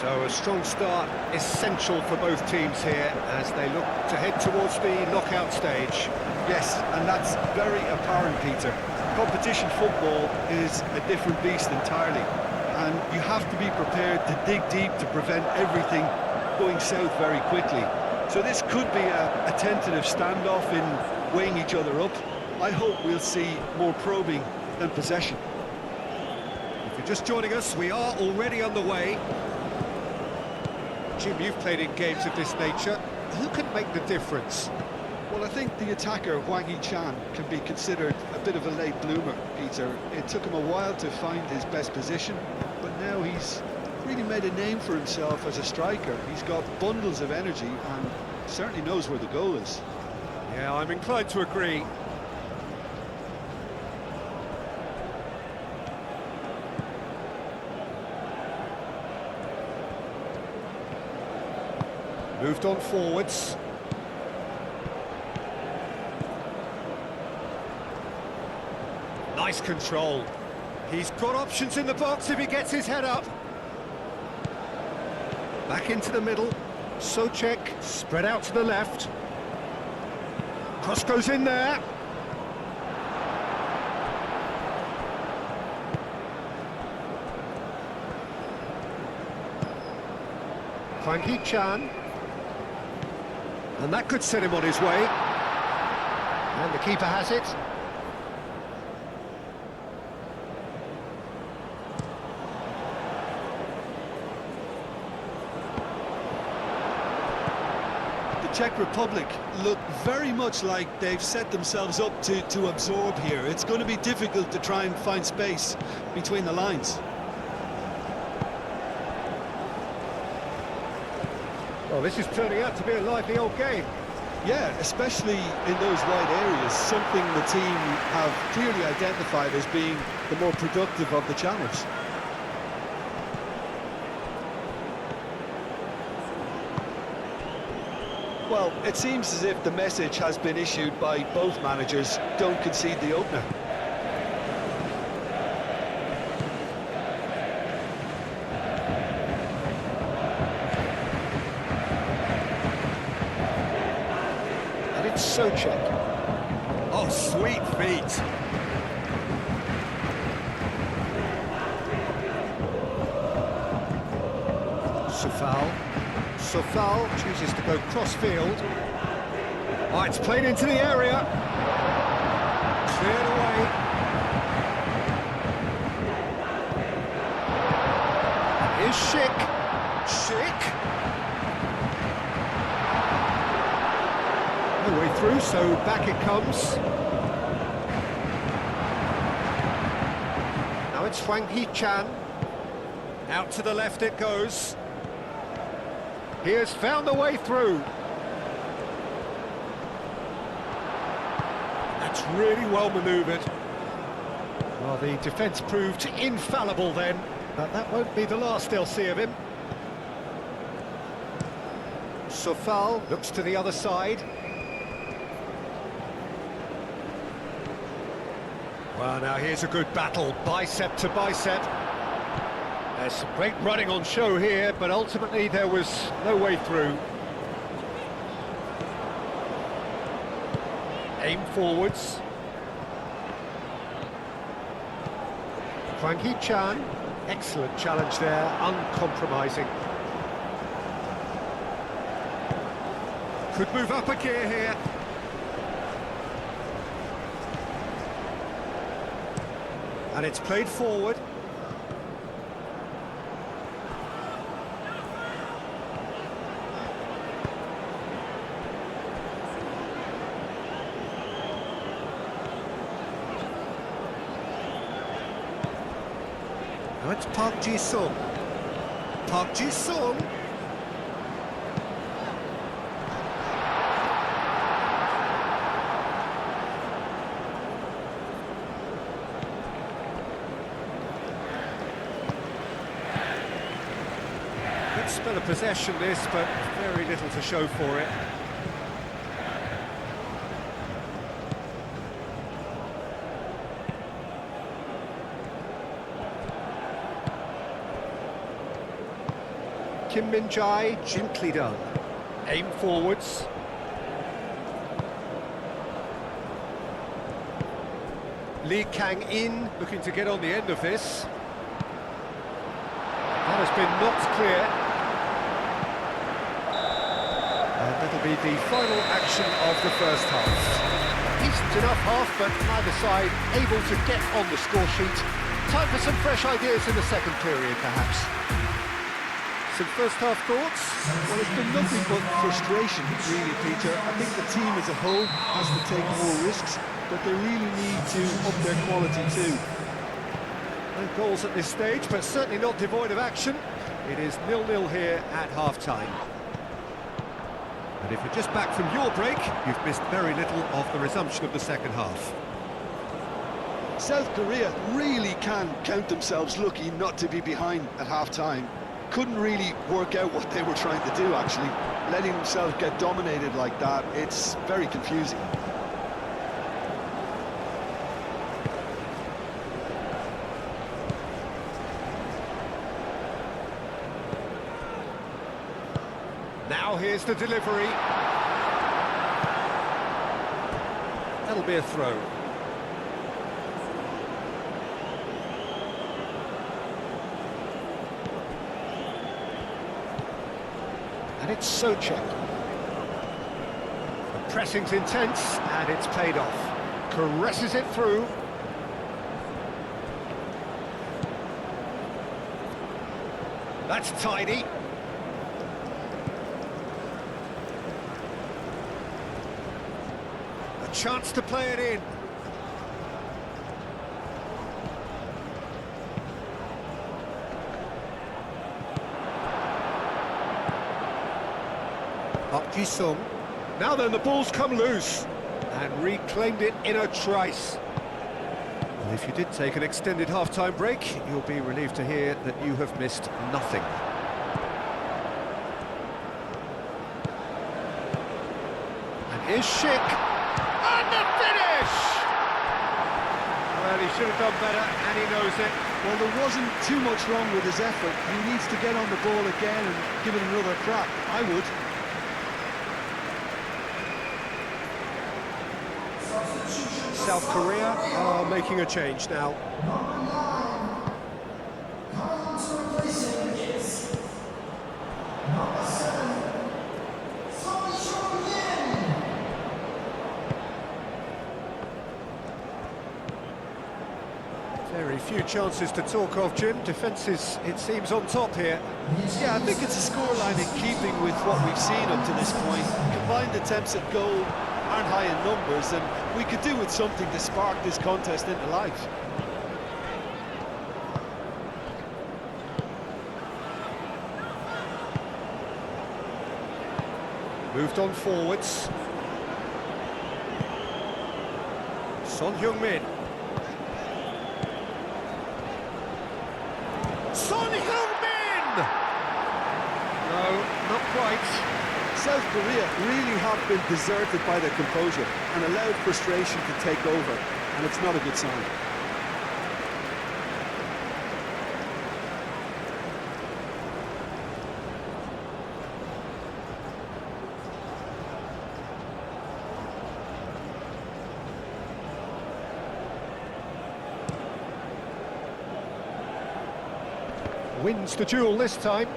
So a strong start essential for both teams here as they look to head towards the knockout stage. Yes, and that's very apparent, Peter. Competition football is a different beast entirely, and you have to be prepared to dig deep to prevent everything going south very quickly. So this could be a tentative standoff in weighing each other up. I hope we'll see more probing than possession. If you're just joining us, we are already underway. Jim, you've played in games of this nature. Who can make the difference? Well, I think the attacker, Wang Hee-chan, can be considered a bit of a late bloomer, Peter. It took him a while to find his best position, but now he's really made a name for himself as a striker. He's got bundles of energy and certainly knows where the goal is. Yeah, I'm inclined to agree. Moved on forwards. Nice control. He's got options in the box if he gets his head up. Back into the middle. CZECHIA spread out to the left. Cross goes in there. Wang Hee-chan. And that could set him on his way. And the keeper has it. The Czech Republic look very much like they've set themselves up to absorb here. It's going to be difficult to try and find space between the lines. Well, this is turning out to be a lively old game. Yeah, especially in those wide areas, something the team have clearly identified as being the more productive of the channels. Well, it seems as if the message has been issued by both managers: don't concede the opener. CZECHIA. Oh, sweet feet. Sofal chooses to go cross-field. Oh, it's played into the area. Cleared away. Here's Schick. No way through, so back it comes. Now it's Wang Hee-chan. Out to the left it goes. He has found a way through. That's really well manoeuvred. Well, the defence proved infallible then, but that won't be the last they'll see of him. Sofal looks to the other side. Well, now here's a good battle, bicep to bicep. There's some great running on show here, but ultimately there was no way through. Aim forwards. Wang Hee-chan, excellent challenge there, uncompromising. Could move up a gear here. And it's played forward. Now it's Park Ji-sung. Park Ji-sung. Good spell of possession this, but very little to show for it. Kim Min-jae, gently done. Aim forwards. Lee Kang-in looking to get on the end of this. That has been knocked clear. And that'll be the final action of the first half. Decent enough half, but neither side able to get on the score sheet. Time for some fresh ideas in the second period, perhaps. Some first half thoughts? Well, it's been nothing but frustration, really, Peter. I think the team as a whole has to take more risks, but they really need to up their quality too. No goals at this stage, but certainly not devoid of action. It is 0-0 here at half-time. And if you're just back from your break, you've missed very little of the resumption of the second half. South Korea really can count themselves lucky not to be behind at half-time. Couldn't really work out what they were trying to do, actually. Letting themselves get dominated like that, it's very confusing. Now here's the delivery. That'll be a throw. And it's CZECHIA. The pressing's intense, and it's paid off. Caresses it through. That's tidy. A chance to play it in. Park Ji-sung. Now then, the ball's come loose and reclaimed it in a trice. Well, if you did take an extended half-time break, you'll be relieved to hear that you have missed nothing. And here's Schick. And the finish! Well, he should have done better, and he knows it. Well, there wasn't too much wrong with his effort. He needs to get on the ball again and give it another crack. I would. South Korea are making a change now. Very few chances to talk of, Jim. Defence is, it seems, on top here. Yeah, I think it's a scoreline in keeping with what we've seen up to this point. Combined attempts at goal aren't high in numbers, and we could do with something to spark this contest into life. Moved on forwards. Son Heung-min. Son Heung-min! No, not quite. South Korea really have been deserted by their composure and allowed frustration to take over, and it's not a good sign. Wins the duel this time.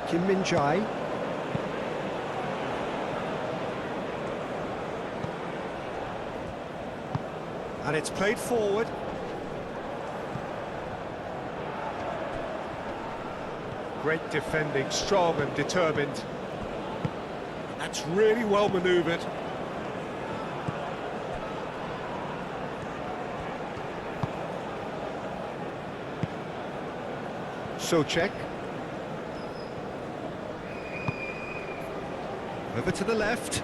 Kim Min-jae. And it's played forward. Great defending, strong and determined. That's really well manoeuvred. CZECHIA. Over to the left.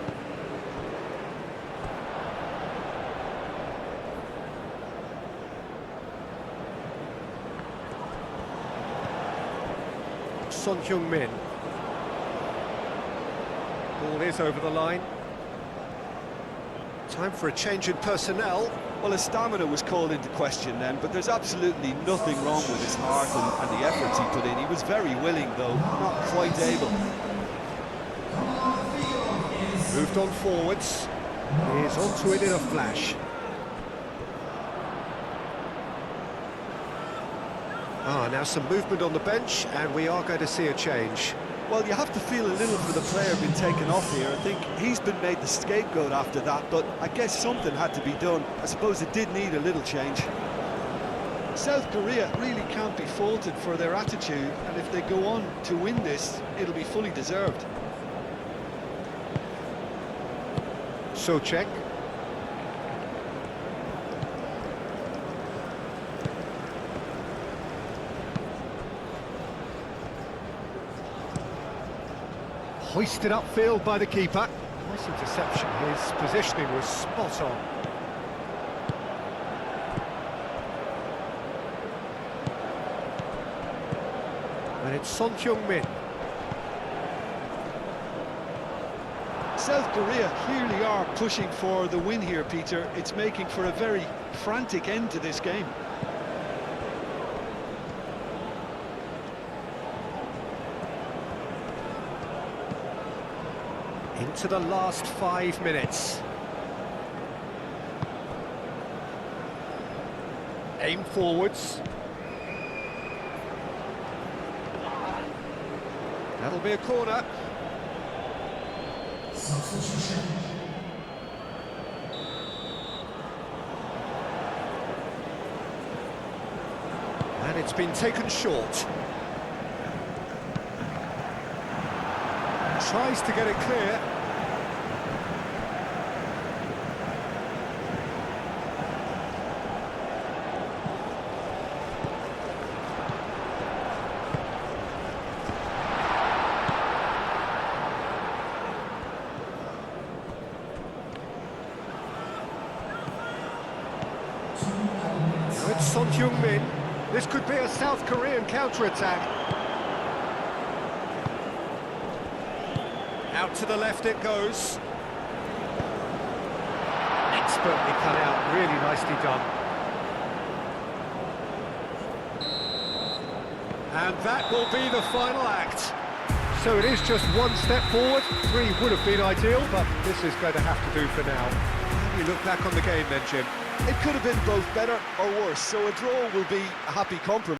Son Heung-min. Ball is over the line. Time for a change in personnel. Well, his stamina was called into question then, but there's absolutely nothing wrong with his heart and the efforts he put in. He was very willing, though, not quite able. Moved on forwards. He's onto it in a flash. Now some movement on the bench, and we are going to see a change. Well, you have to feel a little for the player being taken off here. I think he's been made the scapegoat after that, but I guess something had to be done. I suppose it did need a little change. South Korea really can't be faulted for their attitude, and if they go on to win this, it'll be fully deserved. CZECHIA. Hoisted upfield by the keeper. Nice interception, his positioning was spot on. And it's Son Heung-min. South Korea clearly are pushing for the win here, Peter. It's making for a very frantic end to this game. Into the last 5 minutes. Aim forwards. That'll be a corner. And it's been taken short. Tries to get it clear. Now it's Son Heung-min. This could be a South Korean counter-attack. Out to the left it goes. Expertly cut out, really nicely done. And that will be the final act. So it is just one step forward. 3 would have been ideal, but this is going to have to do for now. How do you look back on the game then, Jim? It could have been both better or worse, so a draw will be a happy compromise.